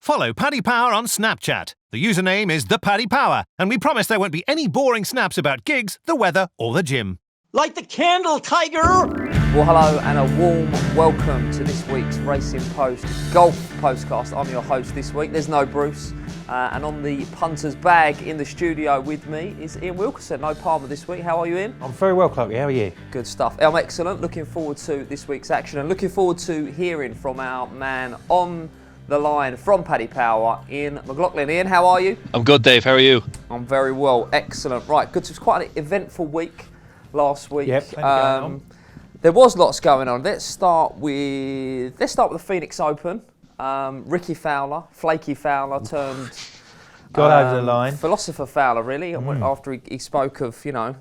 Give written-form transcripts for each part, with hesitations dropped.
Follow Paddy Power on Snapchat. The username is ThePaddyPower, and we promise there won't be any boring snaps about gigs, the weather, or the gym. Light the candle, Tiger! Well, hello and a warm welcome to this week's Racing Post Golf Postcast. I'm your host this week. There's no Bruce. And on the punter's bag in the studio with me is Ian Wilkerson. No Palmer this week. How are you, Ian? I'm very well, Chloe. How are you? Good stuff. I'm excellent. Looking forward to this week's action and looking forward to hearing from our man on the line from Paddy Power, Ian McLaughlin. Ian, how are you? I'm good, Dave. How are you? I'm very well. Excellent. Right, good. It was quite an eventful week last week. Yep, plenty going on. There was lots going on. Let's start with the Phoenix Open. Ricky Fowler, Flaky Fowler turned got over the line. Philosopher Fowler, really. After he spoke of,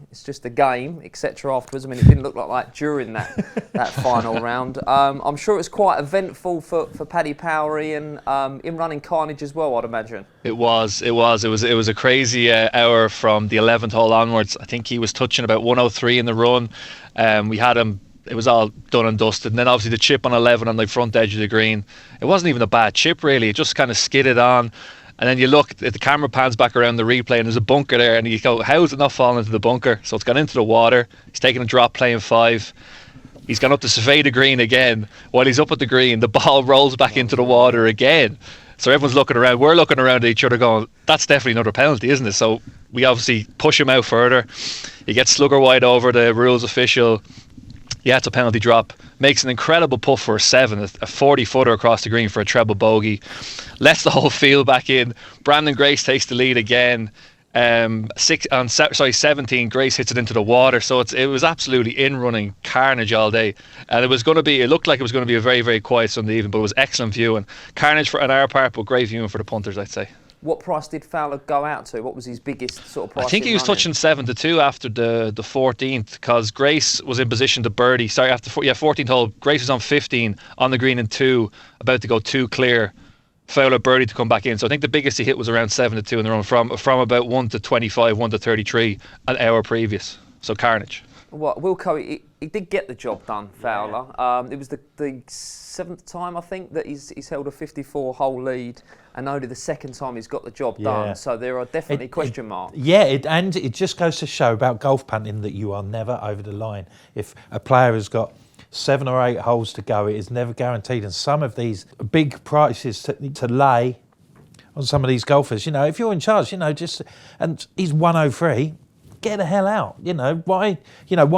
it's just a game, etc. Afterwards. I mean, it didn't look like during that final round. I'm sure it was quite eventful for Paddy Power and in running Carnage as well, I'd imagine. It was a crazy hour from the 11th hole onwards. I think he was touching about 103 in the run. We had him. It was all done and dusted. And then obviously the chip on 11 on the front edge of the green. It wasn't even a bad chip, really. It just kind of skidded on. And then you look at the camera pans back around the replay and there's a bunker there and you go, how is it not falling into the bunker? So it's gone into the water. He's taking a drop playing 5. He's gone up to survey the green again. While he's up at the green, the ball rolls back into the water again. So everyone's looking around. We're looking around at each other going, that's definitely another penalty, isn't it? So we obviously push him out further. He gets slugger wide over the rules official. Yeah, it's a penalty drop. Makes an incredible putt for a 7, a 40-footer across the green for a treble bogey. Lets the whole field back in. Brandon Grace takes the lead again. 17, Grace hits it into the water. So it was absolutely in-running carnage all day. And it looked like it was going to be a very, very quiet Sunday evening, but it was excellent viewing. Carnage on our part, but great viewing for the punters, I'd say. What price did Fowler go out to? What was his biggest sort of price? I think he was touching 7-2 after the 14th because Grace was in position to birdie. Sorry, after 14th hole, Grace was on 15 on the green in 2, about to go 2 clear. Fowler birdie to come back in. So I think the biggest he hit was around 7-2 in the run from about 1-25, 1-33 an hour previous. So carnage. What Wilco? He did get the job done, Fowler. Yeah. It was the 7th time I think that he's held a 54-hole lead, and only the 2nd time he's got the job done. So there are definitely question marks. Yeah, and it just goes to show about golf punting that you are never over the line. If a player has got 7 or 8 holes to go, it is never guaranteed. And some of these big prices to lay on some of these golfers, if you're in charge, and he's 103. Get the hell out. Why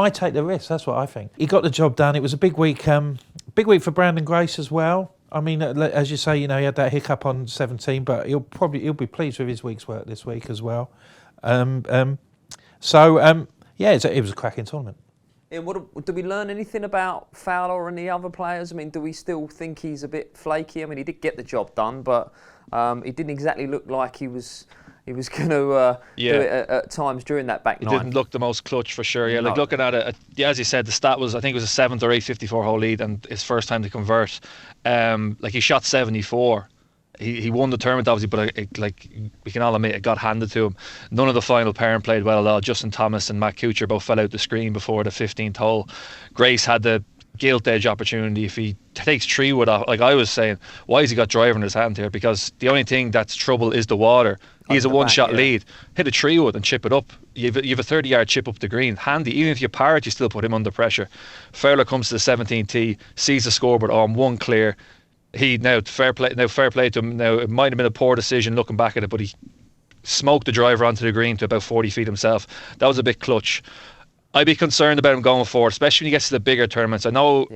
take the risk? That's what I think. He got the job done. It was a big week for Brandon Grace as well. I mean, as you say, he had that hiccup on 17, but he'll be pleased with his week's work this week as well. It was a cracking tournament. Yeah, do we learn anything about Fowler and the other players? I mean, do we still think he's a bit flaky? I mean, he did get the job done, but he didn't exactly look like he was going to do it at times during that back nine. It didn't look the most clutch for sure. Yeah, no. Like looking at it, as you said, the stat was, I think it was a 7th or 8th 54-hole lead and his first time to convert. He shot 74. He won the tournament obviously, but we can all admit it got handed to him. None of the final pairing played well at all. Justin Thomas and Matt Kuchar both fell out the screen before the 15th hole. Grace had the gilt edge opportunity. If he takes 3 wood off, like I was saying, why has he got driver in his hand here? Because the only thing that's trouble is the water. He's a one-shot lead. Hit a 3 wood and chip it up. You've a 30-yard chip up the green. Handy. Even if you par it, you still put him under pressure. Fowler comes to the 17th tee, sees the scoreboard on 1 clear. Fair play to him. Now it might have been a poor decision looking back at it, but he smoked the driver onto the green to about 40 feet himself. That was a bit clutch. I'd be concerned about him going forward, especially when he gets to the bigger tournaments. I know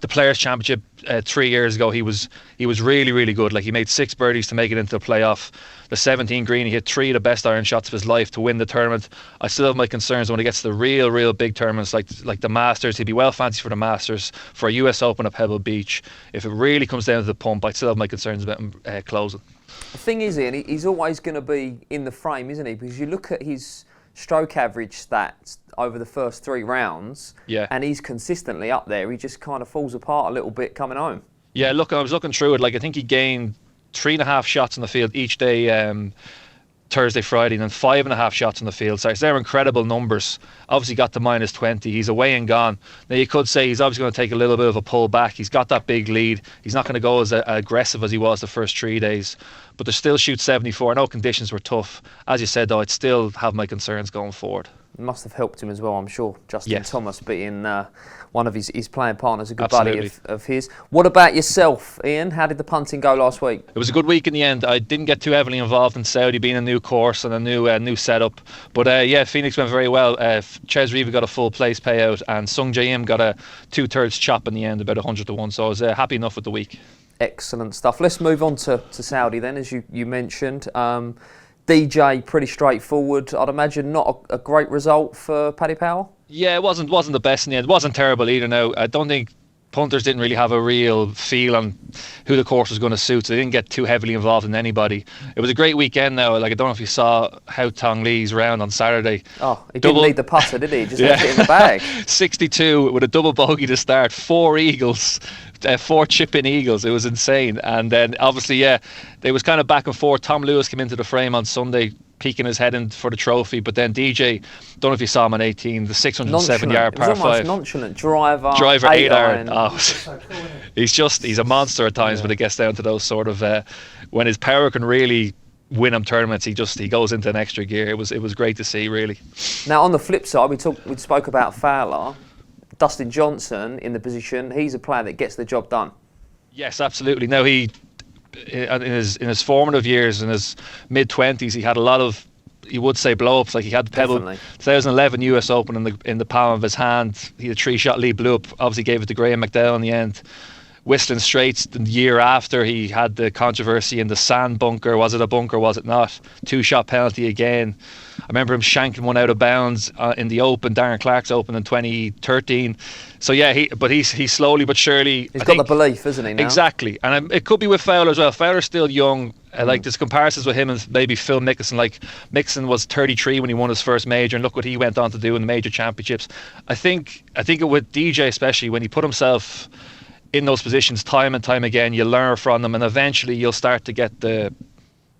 the Players' Championship 3 years ago, he was really, really good. Like, he made 6 birdies to make it into the playoff. The 17 green, he hit 3 of the best iron shots of his life to win the tournament. I still have my concerns when he gets to the real big tournaments like the Masters. He'd be well fancy for the Masters, for a US Open at Pebble Beach. If it really comes down to the pump, I still have my concerns about him closing. The thing is, Ian, he's always going to be in the frame, isn't he? Because you look at his stroke average stats over the first 3 rounds, and he's consistently up there. He just kind of falls apart a little bit coming home. Yeah, look, I was looking through it. Like, I think he gained 3.5 shots on the field each day Thursday, Friday, and then 5.5 shots on the field. So they're incredible numbers. Obviously got to -20. He's away and gone. Now you could say he's obviously going to take a little bit of a pull back. He's got that big lead. He's not going to go as aggressive as he was the first 3 days. But they still shoot 74. I know conditions were tough. As you said, though, I'd still have my concerns going forward. It must have helped him as well, I'm sure. Justin Yes. Thomas being one of his playing partners, a good Absolutely. buddy of his. What about yourself, Ian? How did the punting go last week? It was a good week in the end. I didn't get too heavily involved in Saudi, being a new course and a new setup. But yeah, Phoenix went very well. Ches Riva got a full place payout, and Sung Jae-im got a 2/3 chop in the end, about 100-1. So I was happy enough with the week. Excellent stuff. Let's move on to Saudi then, as you mentioned. DJ, pretty straightforward. I'd imagine not a great result for Paddy Power. Yeah, it wasn't the best in the end. It wasn't terrible either. Now, I don't think punters didn't really have a real feel on who the course was going to suit, so they didn't get too heavily involved in anybody. It was a great weekend now. Like, I don't know if you saw how Tong Lee's round on Saturday. Oh, he didn't need the putter, did he? He just left it in the bag. 62 with a double bogey to start, 4 eagles. 4 chip-in eagles. It was insane. And then obviously, yeah, they was kind of back and forth. Tom Lewis came into the frame on Sunday, peeking his head in for the trophy. But then DJ, don't know if you saw him on 18, the 607-yard par 5. It was almost nonchalant. Driver 8 iron. Oh. He's a monster at times when it gets down to those sort of when his power can really win him tournaments. He goes into an extra gear. It was great to see, really. Now on the flip side, we spoke about Fowler. Dustin Johnson in the position, he's a player that gets the job done. Yes, absolutely. Now he, in his formative years, in his mid-20s, he had a lot of, you would say, blow-ups. Like he had the Pebble 2011 US Open in the palm of his hand. He had a 3-shot lead, blew up. Obviously gave it to Graham McDowell in the end. Whistling Straits the year after, he had the controversy in the sand bunker. Was it a bunker? Was it not? 2-shot penalty again. I remember him shanking one out of bounds in the Open, Darren Clark's Open in 2013. So yeah, he's slowly but surely. He's got the belief, isn't he? Now? Exactly, and it could be with Fowler as well. Fowler's still young. Like there's comparisons with him and maybe Phil Mickelson. Like Mickelson was 33 when he won his first major, and look what he went on to do in the major championships. I think with DJ especially, when he put himself in those positions time and time again, you learn from them, and eventually you'll start to get the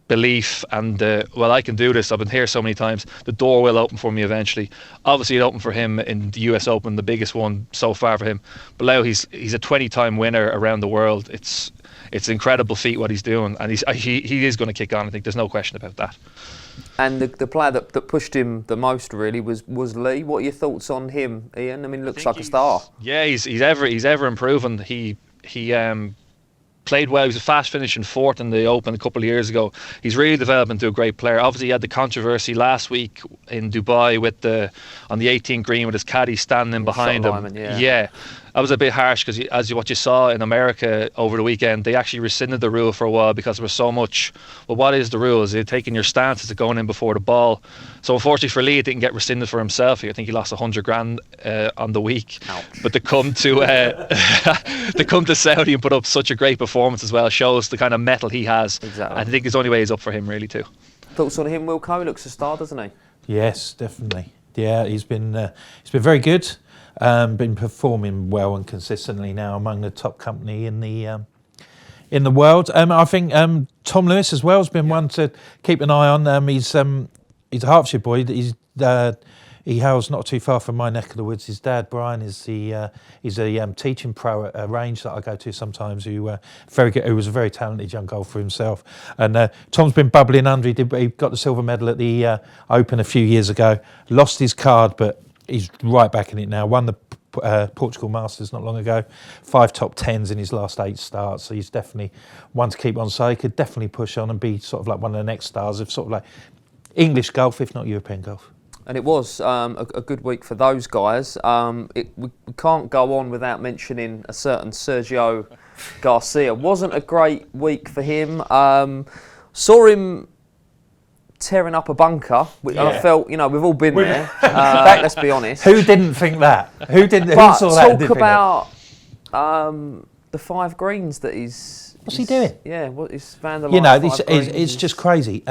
belief and well, I can do this. I've been here so many times. The door will open for me eventually. Obviously, it opened for him in the US Open, the biggest one so far for him. But now he's a 20-time winner around the world. It's an incredible feat what he's doing, and he is going to kick on. I think there's no question about that. And the player that pushed him the most really was Lee. What are your thoughts on him, Ian? I mean, looks like a star. Yeah, he's ever improving. He played well. He was a fast finishing 4th in the Open a couple of years ago. He's really developed into a great player. Obviously, he had the controversy last week in Dubai on the 18th green with his caddy standing behind him. Lyman, yeah. That was a bit harsh because what you saw in America over the weekend, they actually rescinded the rule for a while because there was so much. Well, what is the rule? Is it taking your stance? Is it going in before the ball? So unfortunately for Lee, it didn't get rescinded for himself. I think he lost 100 grand on the week. Ouch. But to come to Saudi and put up such a great performance as well shows the kind of mettle he has. Exactly. I think his only way is up for him really too. Thoughts on him, Wilco? He looks a star, doesn't he? Yes, definitely. Yeah, he's been very good. Been performing well and consistently now among the top company in the world. I think Tom Lewis as well has been one to keep an eye on. He's a Hertfordshire boy. He hails not too far from my neck of the woods. His dad, Brian, he's a teaching pro at a range that I go to sometimes. Who was a very talented young golfer himself. And Tom's been bubbling under. He got the silver medal at the Open a few years ago. Lost his card, but he's right back in it now. Won the Portugal Masters not long ago. 5 top 10s in his last 8 starts. So he's definitely one to keep on. So he could definitely push on and be sort of like one of the next stars of sort of like English golf, if not European golf. And it was a good week for those guys. We can't go on without mentioning a certain Sergio Garcia. Wasn't a great week for him. Saw him tearing up a bunker. And I felt, we've all been there. Let's be honest. Who didn't think that? Who saw that? Talk about the 5 greens that he's. What's he doing? Yeah, he's found the line. It's just crazy.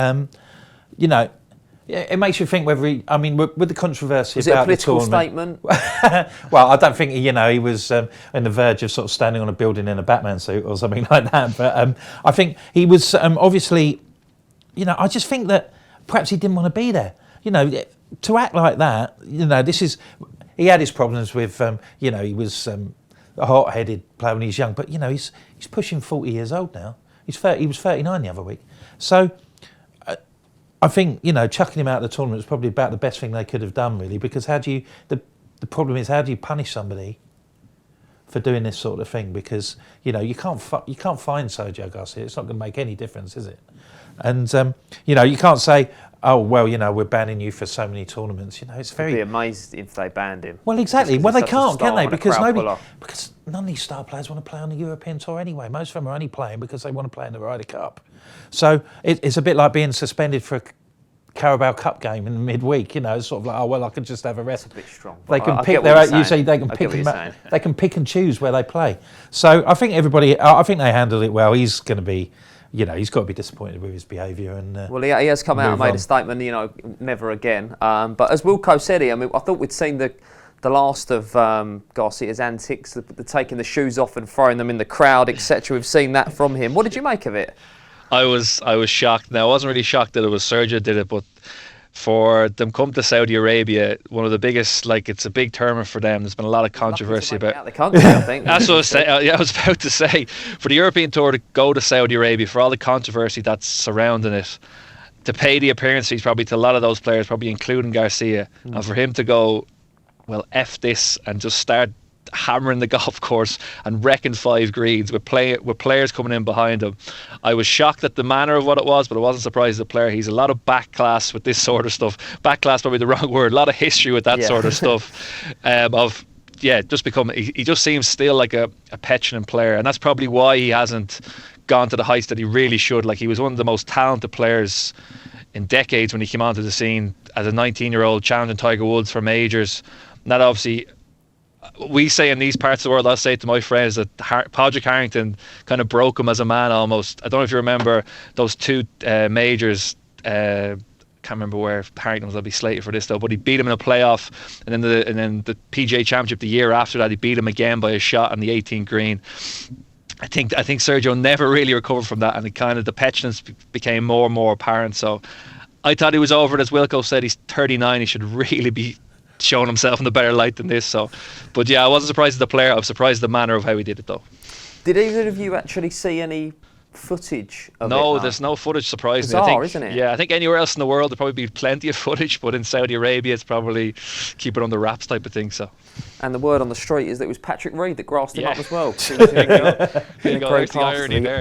It makes you think whether he. I mean, with the controversy about the tournament. Was it a political statement? Well, I don't think he was on the verge of sort of standing on a building in a Batman suit or something like that. But I think he was obviously. I just think that perhaps he didn't want to be there. To act like that, he had his problems with, he was a hot-headed player when he was young, but, he's pushing 40 years old now. He was 39 the other week. So I think, chucking him out of the tournament was probably about the best thing they could have done, really, because the problem is, how do you punish somebody for doing this sort of thing? Because, you can't find Sergio Garcia. It's not going to make any difference, is it? And, you can't say, oh, well, we're banning you for so many tournaments. It's very... I'd be amazed if they banned him. Well, exactly. Well, they can't, can they? Because because none of these star players want to play on the European Tour anyway. Most of them are only playing because they want to play in the Ryder Cup. So it's a bit like being suspended for a Carabao Cup game in the midweek. It's sort of like, oh, well, I can just have a rest. a bit strong. They can pick their own. You say they can pick and choose where they play. So I think I think they handled it well. He's going to be. He's got to be disappointed with his behaviour. And well, he has come out and made a statement, never again. But as Wilco said here, I thought we'd seen the last of Garcia's antics, the taking the shoes off and throwing them in the crowd, etc. We've seen that from him. What did you make of it? I was shocked. Now, I wasn't really shocked that it was Sergio did it, but for them come to Saudi Arabia, one of the biggest, it's a big tournament for them. There's been a lot of controversy about out the country, I think. That's what I was saying. I was about to say, for the European Tour to go to Saudi Arabia, for all the controversy that's surrounding it, to pay the appearance fees probably to a lot of those players, probably including Garcia, and for him to go, well, F this, and just start hammering the golf course and wrecking 5 greens with players coming in behind him. I was shocked at the manner of what it was, but I wasn't surprised at the player. He's a lot of back class with this sort of stuff. Back class, probably the wrong word. A lot of history with that sort of stuff. He just seems still like a petulant player, and that's probably why he hasn't gone to the heights that he really should. He was one of the most talented players in decades when he came onto the scene as a 19-year-old, challenging Tiger Woods for majors. And that obviously, we say in these parts of the world, I'll say to my friends that Padraig Harrington kind of broke him as a man almost. I don't know if you remember those 2 majors. Can't remember where Harrington was. I'll be slated for this though, but he beat him in a playoff, and then the PGA Championship the year after that, he beat him again by a shot on the 18th green. I think Sergio never really recovered from that, and the petulance became more and more apparent. So I thought he was over it. As Wilco said, he's 39. He should really be showing himself in a better light than this. So, but yeah, I wasn't surprised at the player. I was surprised at the manner of how he did it though. Did either of you actually see any footage of it? No, there's no footage, surprisingly. Bizarre, isn't it? Yeah, I think anywhere else in the world there'd probably be plenty of footage, but in Saudi Arabia it's probably keep it under wraps type of thing. So. And the word on the street is that it was Patrick Reed that grassed him up as well.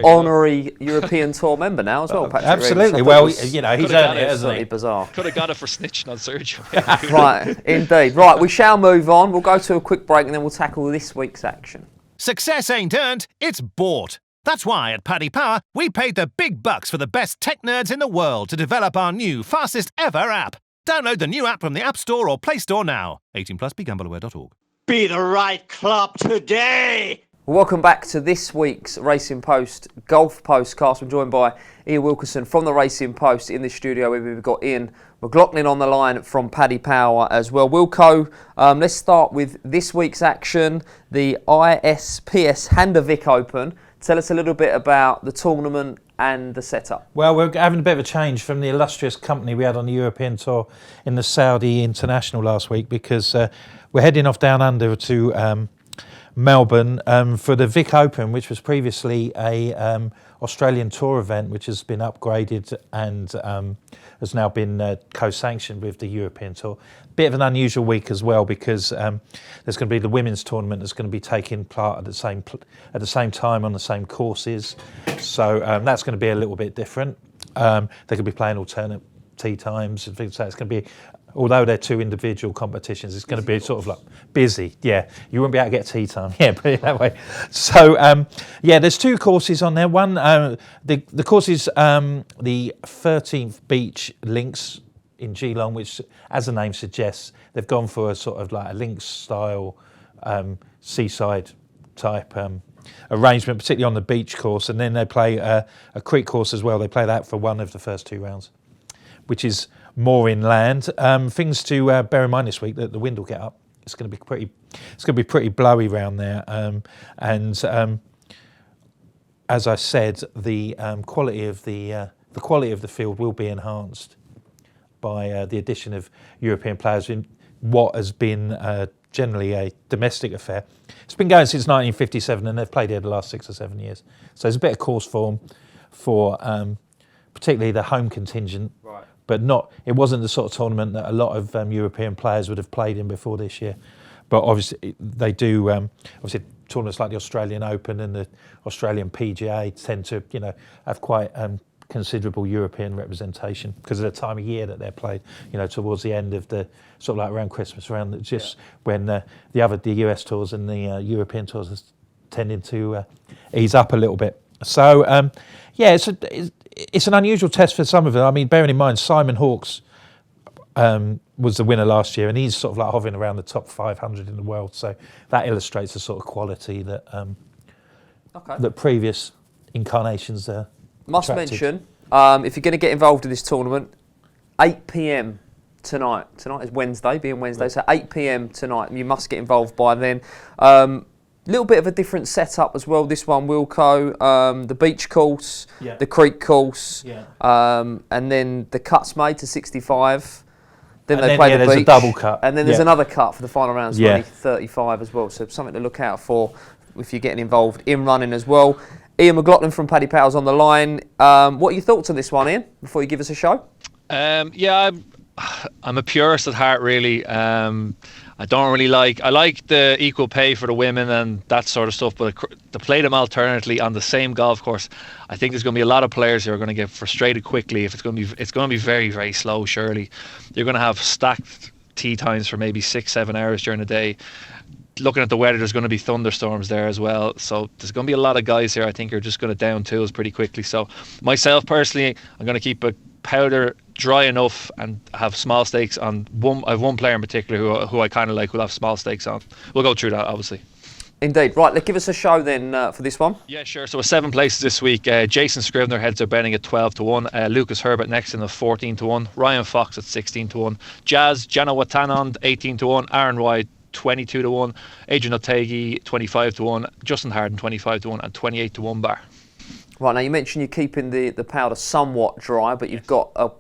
Honorary European Tour member now as well, Patrick absolutely. Reed. Well, he's earned it, hasn't he? Bizarre. Could have got it for snitching on Sergio. Right, indeed. Right, we shall move on. We'll go to a quick break and then we'll tackle this week's action. Success ain't earned, it's bought. That's why at Paddy Power, we paid the big bucks for the best tech nerds in the world to develop our new, fastest ever app. Download the new app from the App Store or Play Store now. 18 plus, begambleaware.org. Be the right club today. Welcome back to this week's Racing Post Golf Postcast. I'm joined by Ian Wilkerson from the Racing Post in the studio. We've got Ian McLaughlin on the line from Paddy Power as well. Wilco, let's start with this week's action, the ISPS Handa Vic Open. Tell us a little bit about the tournament and the setup. Well, we're having a bit of a change from the illustrious company we had on the European Tour in the Saudi International last week, because we're heading off down under to Melbourne for the Vic Open, which was previously a Australian Tour event, which has been upgraded and has now been co-sanctioned with the European Tour. Bit of an unusual week as well, because there's going to be the women's tournament that's going to be taking part at the same time on the same courses. So that's going to be a little bit different. They're going to be playing alternate tee times and things like that. It's going to be, although they're 2 individual competitions, it's going to be sort of like busy. Yeah, you won't be able to get tee time. Yeah, put it that way. So there's 2 courses on there. One, the course is the 13th Beach Links in Geelong, which, as the name suggests, they've gone for a sort of like a links style seaside type arrangement, particularly on the beach course. And then they play a creek course as well. They play that for one of the first 2 rounds, which is more inland. Things to bear in mind this week, that the wind will get up. It's going to be pretty blowy round there. As I said, the quality of the field will be enhanced by the addition of European players in what has been generally a domestic affair. It's been going since 1957 and they've played here the last 6 or 7 years. So there's a bit of course form for particularly the home contingent, Right. but it wasn't the sort of tournament that a lot of European players would have played in before this year. But obviously they do, obviously tournaments like the Australian Open and the Australian PGA tend to, have quite considerable European representation because of the time of year that they're played, towards the end of the, sort of like around Christmas, around just when the US tours and the European tours are tending to ease up a little bit. So, it's an unusual test for some of them. I mean, bearing in mind, Simon Hawkes was the winner last year, and he's sort of like hovering around the top 500 in the world. So that illustrates the sort of quality that that previous incarnations Must attracted. mention, if you're going to get involved in this tournament, 8 p.m. tonight. Tonight is Wednesday, being Wednesday, so 8 p.m. tonight. You must get involved by then. Little bit of a different setup as well. This one, Wilco, the beach course, the creek course, and then the cuts made to 65. Then they play the beach. There's a double cut. And then there's another cut for the final round, 35 as well. So something to look out for if you're getting involved in running as well. Ian McLaughlin from Paddy Power's on the line. What are your thoughts on this one, Ian, before you give us a show? I'm a purist at heart, really. I don't really I like the equal pay for the women and that sort of stuff, but to play them alternately on the same golf course, I think there's going to be a lot of players who are going to get frustrated quickly. If it's going to be very, very slow, surely. You're going to have stacked tee times for maybe 6-7 hours during the day. Looking at the weather, there's going to be thunderstorms there as well. So there's going to be a lot of guys here I think are just going to down tools pretty quickly. So myself personally, I'm going to keep a powder dry enough and have small stakes on one. I have one player in particular who I kind of like, will have small stakes on. We'll go through that, obviously. Indeed. Right, let's give us a show then for this one. Yeah, sure. So 7 places this week. Jason Scrivener heads are betting at 12-1. Lucas Herbert next in at 14-1. Ryan Fox at 16-1. Jazz Jana Watanand 18-1. Aaron White 22-1. Adrian Otegi 25-1. Justin Harden 25-1 and 28-1 bar. Right, now you mentioned you're keeping the powder somewhat dry, but you've got a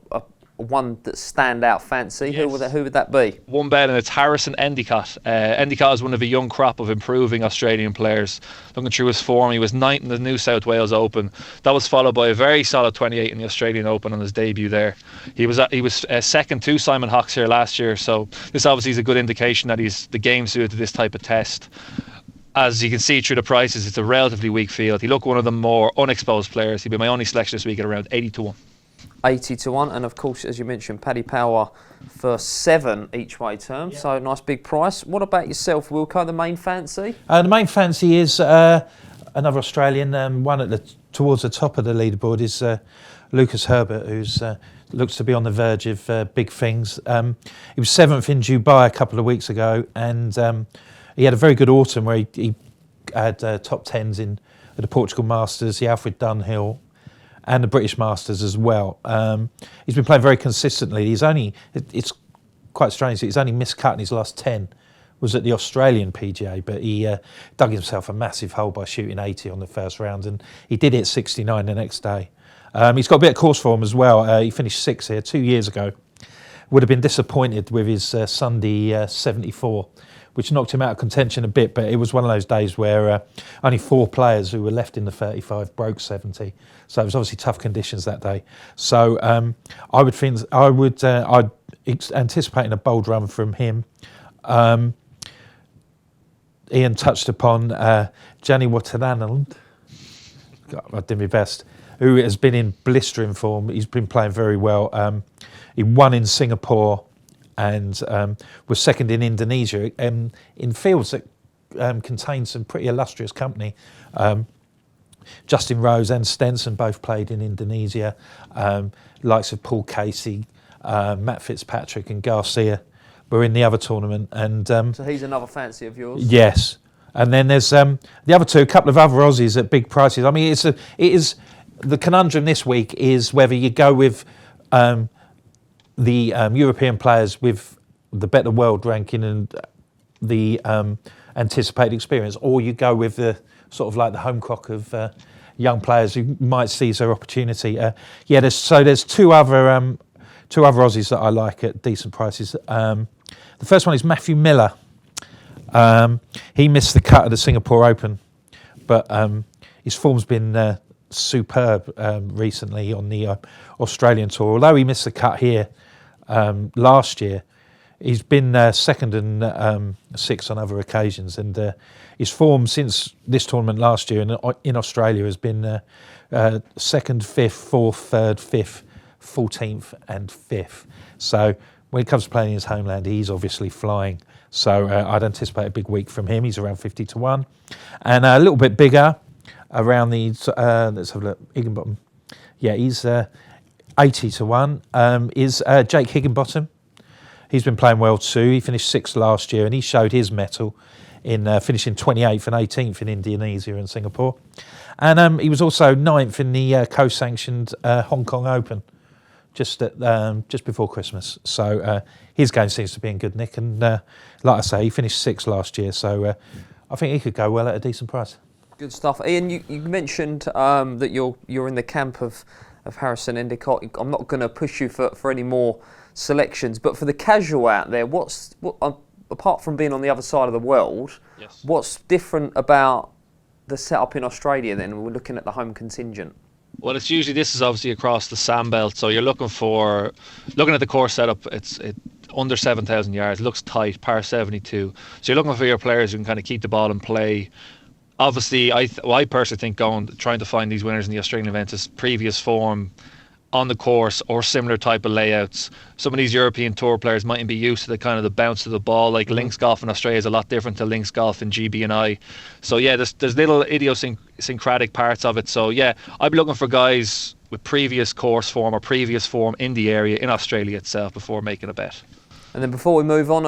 one that stand out fancy. Yes. Who would that be? One bet, and it's Harrison Endicott. Endicott is one of a young crop of improving Australian players. Looking through his form, he was 9th in the New South Wales Open. That was followed by a very solid 28 in the Australian Open on his debut there. He was second to Simon Hawkes here last year, so this obviously is a good indication that he's the game suited to this type of test. As you can see through the prices, it's a relatively weak field. He looked one of the more unexposed players. He'd be my only selection this week at around 80-1. 80-1, and of course, as you mentioned, Paddy Power for 7 each way terms, so nice big price. What about yourself, Wilco, the main fancy? The main fancy is another Australian, one towards the top of the leaderboard is Lucas Herbert, who's looks to be on the verge of big things. He was 7th in Dubai a couple of weeks ago, and he had a very good autumn where he had top 10s in the Portugal Masters, the Alfred Dunhill, and the British Masters as well. He's been playing very consistently. It's quite strange that he's only missed cut in his last 10 was at the Australian PGA, but he dug himself a massive hole by shooting 80 on the first round, and he did hit 69 the next day. He's got a bit of course form as well. He finished 6th here 2 years ago. Would have been disappointed with his Sunday 74, which knocked him out of contention a bit, but it was one of those days where only 4 players who were left in the 35 broke 70. So it was obviously tough conditions that day. So I'd anticipating a bold run from him. Ian touched upon Gianni Watanand. I did my best. Who has been in blistering form. He's been playing very well. He won in Singapore and was second in Indonesia in fields that contain some pretty illustrious company. Justin Rose and Stenson both played in Indonesia. Likes of Paul Casey, Matt Fitzpatrick and Garcia were in the other tournament. And so he's another fancy of yours? Yes. And then there's the other two, a couple of other Aussies at big prices. I mean, it is the conundrum this week is whether you go with the European players with the better world ranking and the anticipated experience, or you go with the sort of like the home crock of young players who might seize their opportunity. There's 2 other two other Aussies that I like at decent prices. The first one is Matthew Miller. He missed the cut at the Singapore Open, but his form's been superb recently on the Australian tour. Although he missed the cut here last year, he's been second and sixth on other occasions, and his form since this tournament last year in Australia has been second, fifth, fourth, third, fifth, 14th and 5th. So when it comes to playing in his homeland, he's obviously flying. So I'd anticipate a big week from him. He's around 50-1. And a little bit bigger around the, let's have a look, Higginbottom. Yeah, he's 80-1, is Jake Higginbottom. He's been playing well too. He finished 6th last year and he showed his mettle in finishing 28th and 18th in Indonesia and Singapore. And he was also 9th in the co-sanctioned Hong Kong Open just before Christmas. So his game seems to be in good nick. And like I say, he finished 6th last year. So I think he could go well at a decent price. Good stuff. Ian, you mentioned that you're in the camp of Harrison Endicott. I'm not going to push you for any more selections, but for the casual out there, what apart from being on the other side of the world, Yes. What's different about the setup in Australia then when we're looking at the home contingent? Well, this is obviously across the Sandbelt, so you're looking at the course setup. It's under 7,000 yards, looks tight, par 72. So you're looking for your players who can kind of keep the ball in play. Obviously, I personally think trying to find these winners in the Australian events is previous form on the course or similar type of layouts. Some of these European Tour players mightn't be used to the kind of the bounce of the ball. Like links golf in Australia is a lot different to links golf in GB&I. So yeah, there's little idiosyncratic parts of it. So yeah, I'd be looking for guys with previous course form or previous form in the area in Australia itself before making a bet. And then before we move on,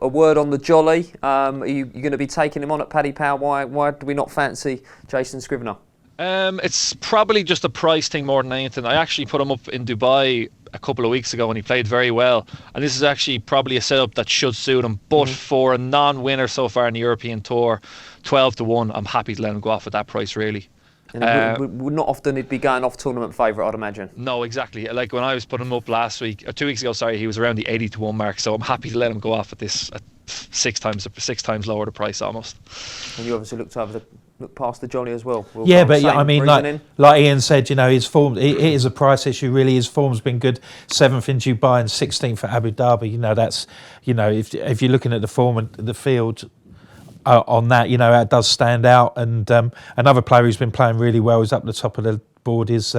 a word on the Jolly. Are you going to be taking him on at Paddy Power? Why do we not fancy Jason Scrivener? It's probably just a price thing more than anything. I actually put him up in Dubai a couple of weeks ago and he played very well. And this is actually probably a setup that should suit him. But for a non-winner so far in the European Tour, 12-1, I'm happy to let him go off at that price, really. And would not often he'd be going off tournament favourite, I'd imagine. No, exactly. Like when I was putting him up last week, or 2 weeks ago, sorry, he was around the 80-1 mark. So I'm happy to let him go off at this at six times lower the price almost. And you obviously look past the Jolly as well. Yeah, but I mean, like Ian said, his form, it is a price issue, really. His form's been good. 7th in Dubai and 16th at Abu Dhabi. That's, if you're looking at the form and the field on that, that does stand out. And another player who's been playing really well, who's up the top of the board, is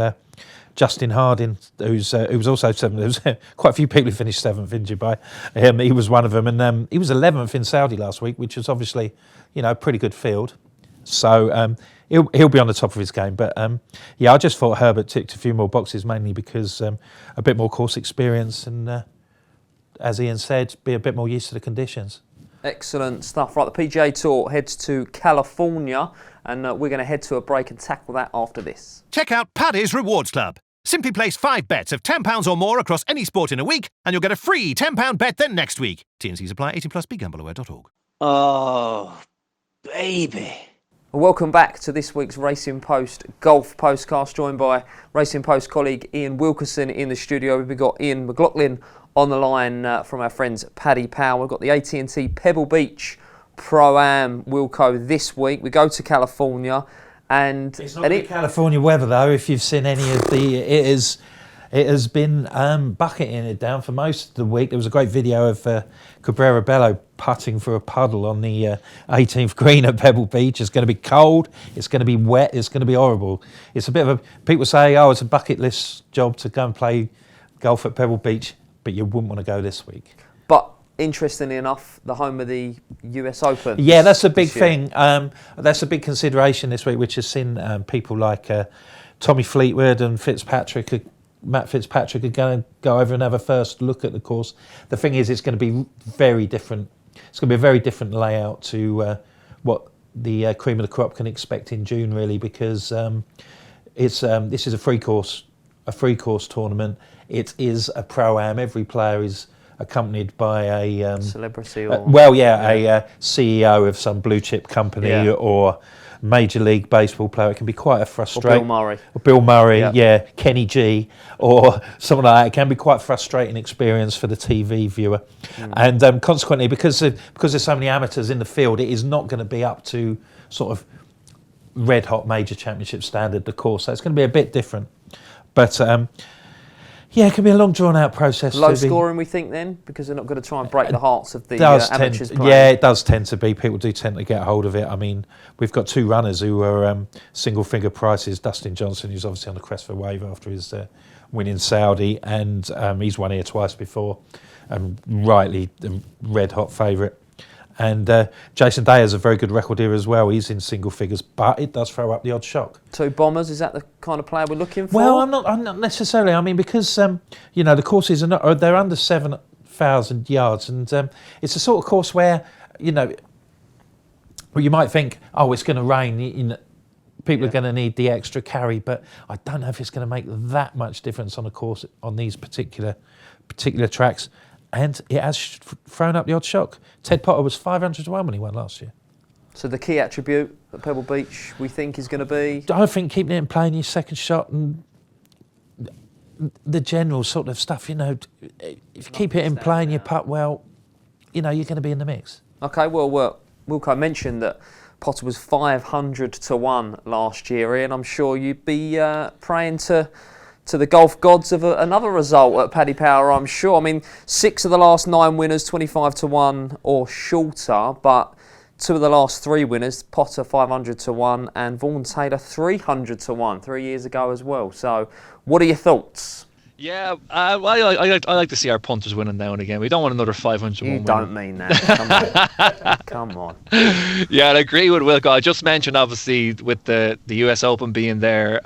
Justin Harding, who was also 7th. There was quite a few people who finished 7th in Dubai. He was one of them. And he was 11th in Saudi last week, which was obviously, a pretty good field. So he'll be on the top of his game. But I just thought Herbert ticked a few more boxes, mainly because a bit more course experience and, as Ian said, be a bit more used to the conditions. Excellent stuff. Right, the PGA Tour heads to California, and we're going to head to a break and tackle that after this. Check out Paddy's Rewards Club. Simply place 5 bets of £10 or more across any sport in a week, and you'll get a free £10 bet then next week. T&Cs apply. 18+. BeGambleAware.org. Oh, baby. Welcome back to this week's Racing Post Golf Postcast, joined by Racing Post colleague Ian Wilkerson in the studio. We've got Ian McLaughlin on the line from our friends Paddy Power. We've got the AT&T Pebble Beach Pro-Am Wilco this week. We go to California, and it's not the California weather though. If you've seen any of it has been bucketing it down for most of the week. There was a great video of Cabrera Bello putting for a puddle on the 18th green at Pebble Beach. It's going to be cold, it's going to be wet, it's going to be horrible. It's a bit of people say, it's a bucket list job to go and play golf at Pebble Beach, but you wouldn't want to go this week. But interestingly enough, the home of the US Open. Yeah, that's a big thing. That's a big consideration this week, which has seen people like Tommy Fleetwood and Matt Fitzpatrick are going to go over and have a first look at the course. The thing is, it's going to be very different. It's going to be a very different layout to what the cream of the crop can expect in June, really, because this is a free course tournament. It is a pro-am. Every player is accompanied by a celebrity or a CEO of some blue chip company or Major League Baseball player. It can be quite a frustrating. Or Bill Murray. Kenny G, or someone like that. It can be quite a frustrating experience for the TV viewer, and consequently, because there's so many amateurs in the field, it is not going to be up to sort of red hot major championship standard, the course. So it's going to be a bit different, but. It can be a long, drawn-out process. Low scoring, we think, then, because they're not going to try and break the hearts of the amateurs playing. Yeah, it does tend to be. People do tend to get hold of it. I mean, we've got two runners who are single-finger prices. Dustin Johnson, who's obviously on the crest of a wave after his win in Saudi, and he's won here twice before, and rightly the red-hot favourite. And Jason Day has a very good record here as well. He's in single figures, but it does throw up the odd shock. Two bombers, is that the kind of player we're looking for? Well, I'm not necessarily. I mean, because the courses are not, they're under 7,000 yards, and it's a sort of course where you might think, oh, it's going to rain. People are going to need the extra carry, but I don't know if it's going to make that much difference on a course on these particular tracks. And it has thrown up the odd shock. Ted Potter was 500 to 1 when he won last year. So the key attribute at Pebble Beach, we think, is going to be? I think keeping it in play in your second shot and the general sort of stuff, if you keep it in play and you putt well, you're going to be in the mix. OK, well, Wilco mentioned that Potter was 500 to 1 last year, Ian. I'm sure you'd be praying to the golf gods of another result at Paddy Power, I'm sure. I mean, 6 of the last 9 winners, 25 to 1 or shorter, but 2 of the last 3 winners, Potter 500 to 1 and Vaughan Taylor 300 to 1 3 years ago as well. So what are your thoughts? Yeah, I like to see our punters winning now and again. We don't want another 500 to 1 You don't mean that. Come on. Yeah, I agree with Wilco. I just mentioned, obviously, with the US Open being there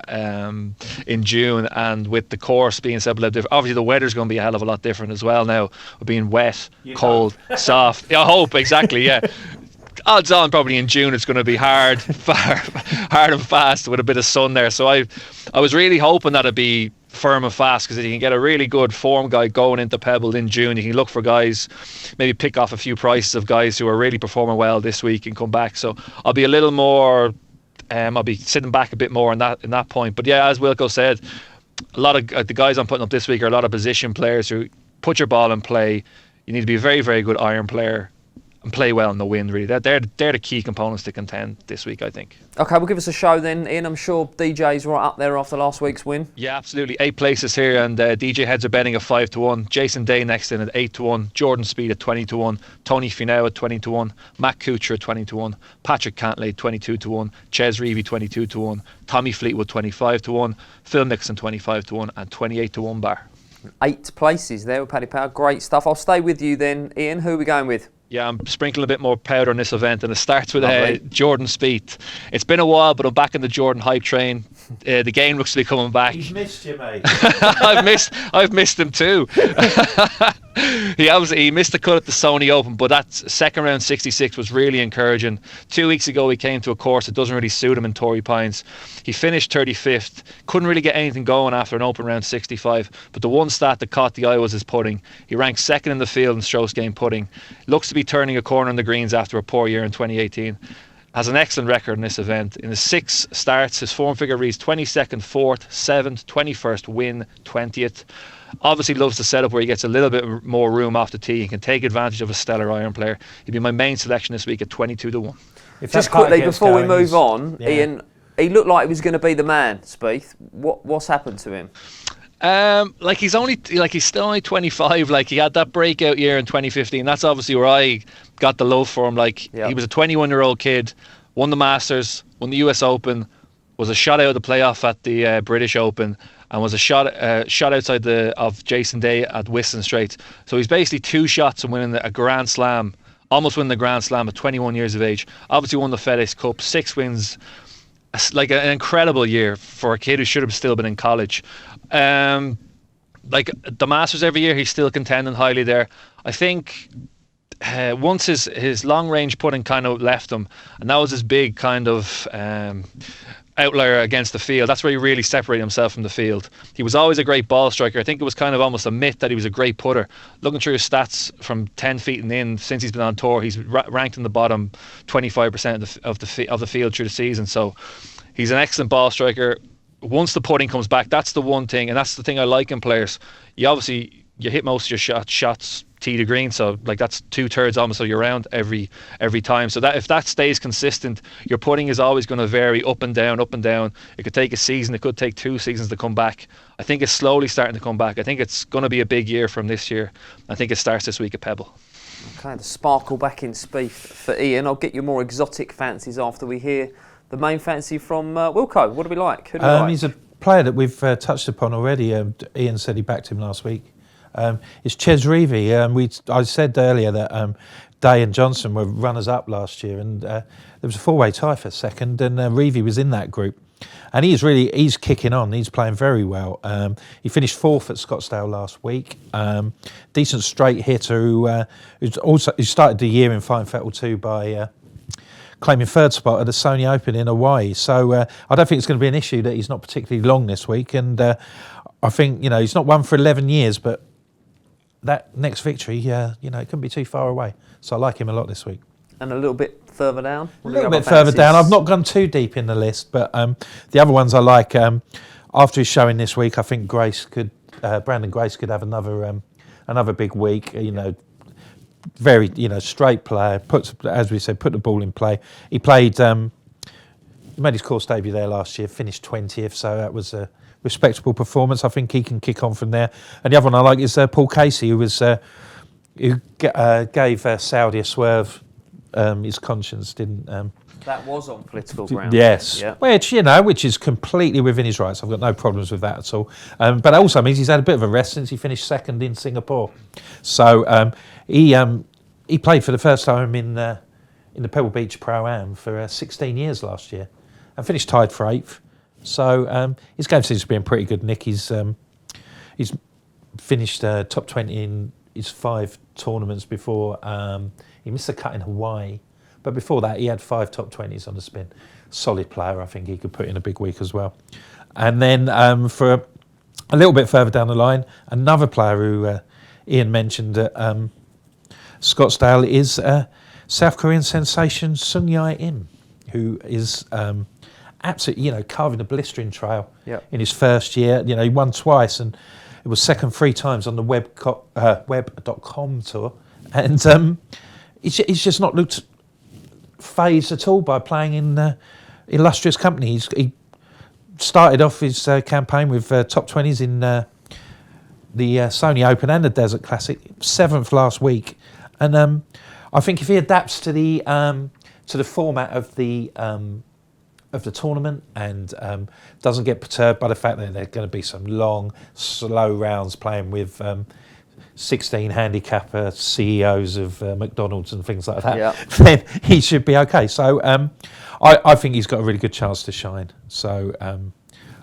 in June, and with the course being set up a little different. Obviously, the weather's going to be a hell of a lot different as well now. Being wet, cold, soft. Yeah, I hope, exactly, yeah. Odds on probably in June it's going to be hard and fast with a bit of sun there. So I was really hoping that it'd be firm and fast, because if you can get a really good form guy going into Pebble in June, you can look for guys, maybe pick off a few prices of guys who are really performing well this week and come back. So I'll be a little more, I'll be sitting back a bit more in that point. But yeah, as Wilco said, a lot of the guys I'm putting up this week are a lot of position players who put your ball in play. You need to be a very, very good iron player and play well in the wind, really. They're the key components to contend this week, I think. OK, well, give us a show then, Ian. I'm sure DJ's right up there after last week's win. Yeah, absolutely. 8 places here, and DJ heads are betting at 5 to 1. Jason Day next in at 8 to 1. Jordan Speed at 20 to 1. Tony Finau at 20 to 1. Matt Kuchar at 20 to 1. Patrick Cantlay 22 to 1. Ches Reavie 22 to 1. Tommy Fleetwood 25 to 1. Phil Nixon 25 to 1 and 28 to 1 bar. 8 places there with Paddy Power. Great stuff. I'll stay with you then, Ian. Who are we going with? Yeah, I'm sprinkling a bit more powder on this event, and it starts with Jordan Spieth. It's been a while, but I'm back in the Jordan hype train. The game looks to be coming back. He's missed you, mate. I've missed him too. He missed the cut at the Sony Open, but that second round 66 was really encouraging. 2 weeks ago, he came to a course that doesn't really suit him in Torrey Pines. He finished 35th. Couldn't really get anything going after an open round 65, but the one stat that caught the eye was his putting. He ranked second in the field in strokes gained putting. Looks to be turning a corner on the greens after a poor year in 2018. Has an excellent record in this event. In his 6 starts, his form figure reads 22nd, 4th, 7th, 21st, win, 20th. Obviously loves the setup where he gets a little bit more room off the tee and can take advantage of a stellar iron player. He'd be my main selection this week at 22 to 1. Just quickly before we move on, Ian, he looked like he was going to be the man, Spieth. What's happened to him? He's still only 25. Like, he had that breakout year in 2015. That's obviously where I got the love for him. He was a 21-year-old kid, won the Masters, won the US Open, was a shot out of the playoff at the British Open, and was a shot outside of Jason Day at Whistling Straits. So he's basically 2 shots and winning a Grand Slam, almost winning the Grand Slam at 21 years of age. Obviously won the FedEx Cup, 6 wins. Like an incredible year for a kid who should have still been in college. Like the Masters every year, he's still contending highly there. I think once his long range putting kind of left him, and that was his big kind of outlier against the field. That's where he really separated himself from the field. He was always a great ball striker. I think it was kind of almost a myth that he was a great putter. Looking through his stats from 10 feet and in, since he's been on tour, he's ranked in the bottom 25% of the field through the season. So he's an excellent ball striker. Once the putting comes back, that's the one thing, and that's the thing I like in players. You hit most of your shots tee to green, so like that's 2/3 almost of your round every time. So that if that stays consistent, your putting is always going to vary up and down, up and down. It could take a season, it could take 2 seasons to come back. I think it's slowly starting to come back. I think it's going to be a big year from this year. I think it starts this week at Pebble. Okay, the sparkle back in Spieth for Ian. I'll get you more exotic fancies after we hear the main fancy from Wilco. What do we like? Who do we like? He's a player that we've touched upon already. Ian said he backed him last week. It's Ches Reavie. I said earlier that Day and Johnson were runners-up last year, and there was a 4-way tie for second, and Reavie was in that group. And he's kicking on. He's playing very well. He finished 4th at Scottsdale last week. Decent straight hitter who started the year in Fine Fettle 2 by claiming 3rd spot at the Sony Open in Hawaii. So I don't think it's going to be an issue that he's not particularly long this week. And I think he's not won for 11 years, but that next victory, it couldn't be too far away. So I like him a lot this week. And a little bit further down? A little bit further down. I've not gone too deep in the list, but the other ones I like. After his showing this week, I think Brandon Grace could have another big week. Very straight player. As we said, put the ball in play. He played. He made his course debut there last year. Finished 20th, so that was a respectable performance. I think he can kick on from there. And the other one I like is Paul Casey, who gave Saudi a swerve. His conscience didn't. That was on political grounds. Yes, yeah. which is completely within his rights. I've got no problems with that at all. But it also means he's had a bit of a rest since he finished 2nd in Singapore. So he played for the first time in the Pebble Beach Pro-Am for 16 years last year, and finished tied for 8th. So his game seems to be pretty good, Nick. He's finished top 20 in his 5 tournaments before. He missed a cut in Hawaii, but before that he had 5 top 20s on the spin. Solid player. I think he could put in a big week as well. And then for a little bit further down the line, another player who Ian mentioned at Scottsdale is South Korean sensation Sung Jae Im, who is absolutely, carving a blistering trail in his first year. He won twice, and it was second 3 times on the web.com tour. And he's just not looked phased at all by playing in illustrious company. He started off his campaign with top 20s in the Sony Open and the Desert Classic, 7th last week. And I think if he adapts to the format of the tournament and doesn't get perturbed by the fact that there are going to be some long, slow rounds playing with 16 handicapper CEOs of McDonald's and things like that, then he should be okay. So I think he's got a really good chance to shine. So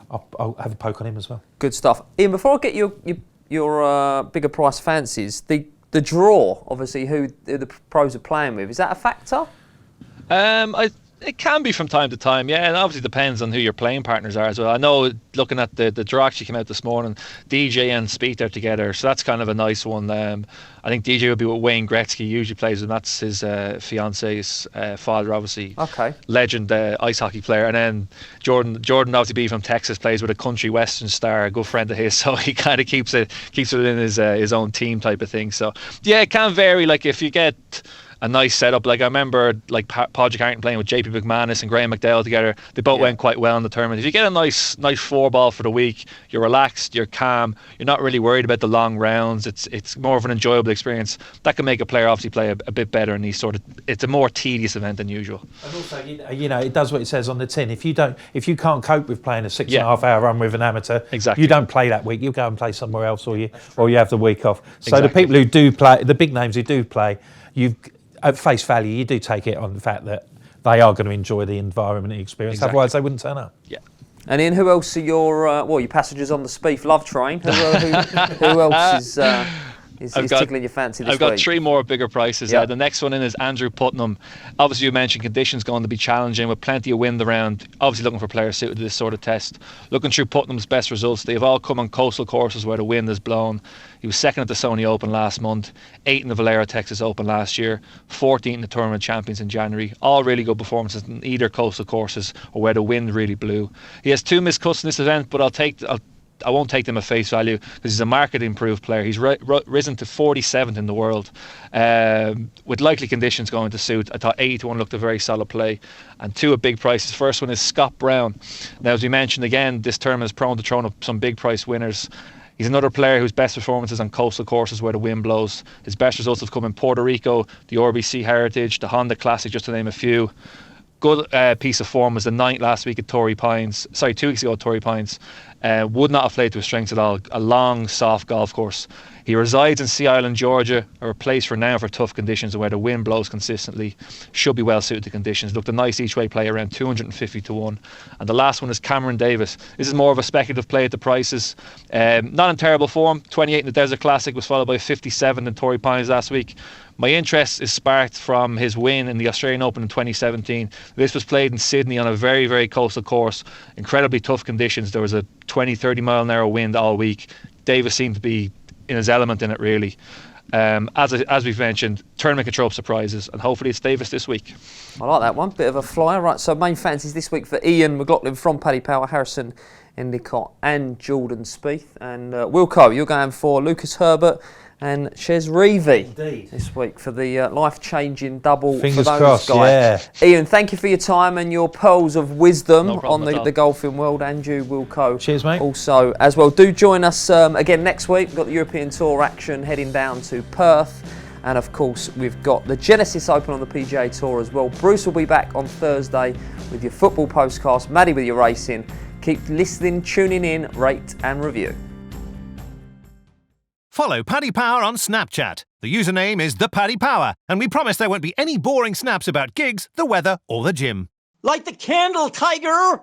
I'll have a poke on him as well. Good stuff. Ian, before I get your bigger price fancies, the draw, obviously, who the pros are playing with, is that a factor? It can be from time to time, yeah. It obviously depends on who your playing partners are as well. I know, looking at the draw actually came out this morning, DJ and Spieth are together, so that's kind of a nice one. I think DJ would be with Wayne Gretzky, he usually plays, and that's his fiance's father, obviously. Okay. Legend ice hockey player. And then Jordan obviously being from Texas, plays with a country western star, a good friend of his, so he kind of keeps it in his own team type of thing. So yeah, it can vary. Like if you get a nice setup, like I remember like Podrick Harrington playing with JP McManus and Graham McDowell together, they both went quite well in the tournament. If you get a nice 4-ball for the week, you're relaxed, you're calm, you're not really worried about the long rounds, it's more of an enjoyable experience. That can make a player obviously play a bit better in these it's a more tedious event than usual. And also, it does what it says on the tin. If you can't cope with playing a 6.5 hour run with an amateur, exactly, you don't play that week, you go and play somewhere else, or you have the week off. So exactly. The people who do play, the big names who do play, at face value, you do take it on the fact that they are going to enjoy the environment and experience. Exactly. Otherwise, they wouldn't turn up. Yeah. And Ian, who else are your passengers on the Spieth love train? Who else is? is tickling your fancy this week. I've got 3 more bigger prices. Yep. The next one in is Andrew Putnam. Obviously, you mentioned conditions going to be challenging with plenty of wind around. Obviously, looking for players suited to this sort of test. Looking through Putnam's best results, they've all come on coastal courses where the wind has blown. He was 2nd at the Sony Open last month, 8th in the Valero Texas Open last year, 14th in the Tournament Champions in January. All really good performances in either coastal courses or where the wind really blew. He has 2 missed cuts in this event, but I won't take them at face value because he's a market improved player. He's risen to 47th in the world with likely conditions going to suit. I thought 80-1 looked a very solid play. And 2 at big prices. First one is Scott Brown. Now, as we mentioned again, this tournament is prone to throwing up some big price winners. He's another player whose best performances on coastal courses where the wind blows. His best results have come in Puerto Rico, the RBC Heritage, the Honda Classic, just to name a few. Good piece of form was the 9th last week at 2 weeks ago at Torrey Pines. Would not have played to his strengths at all. A long, soft golf course. He resides in Sea Island, Georgia, a place for now for tough conditions where the wind blows consistently. Should be well suited to conditions. Looked a nice each way play around 250-1. And the last one is Cameron Davis. This is more of a speculative play at the prices. Not in terrible form. 28 in the Desert Classic was followed by 57 in Torrey Pines last week. My interest is sparked from his win in the Australian Open in 2017. This was played in Sydney on a very, very coastal course. Incredibly tough conditions. There was a 20-30 mile an hour wind all week. Davis seemed to be in his element in it, really. As we've mentioned, tournament can throw up surprises, and hopefully it's Davis this week. I like that one. Bit of a flyer. Right, so main fancies this week for Ian McLaughlin from Paddy Power, Harrison Endicott and Jordan Spieth. And Wilco, you're going for Lucas Herbert and Chez Reavie this week for the life-changing double. Fingers for those crossed, guys. yeah. Ian, thank you for your time and your pearls of wisdom on at all. the golfing world. And you, Wilco. Cheers, mate. Also, as well, do join us again next week. We've got the European Tour action heading down to Perth. And of course, we've got the Genesis Open on the PGA Tour as well. Bruce will be back on Thursday with your football postcast. Maddie with your racing. Keep listening, tuning in, rate and review. Follow Paddy Power on Snapchat. The username is @ThePaddyPower, and we promise there won't be any boring snaps about gigs, the weather, or the gym. Light the candle, Tiger!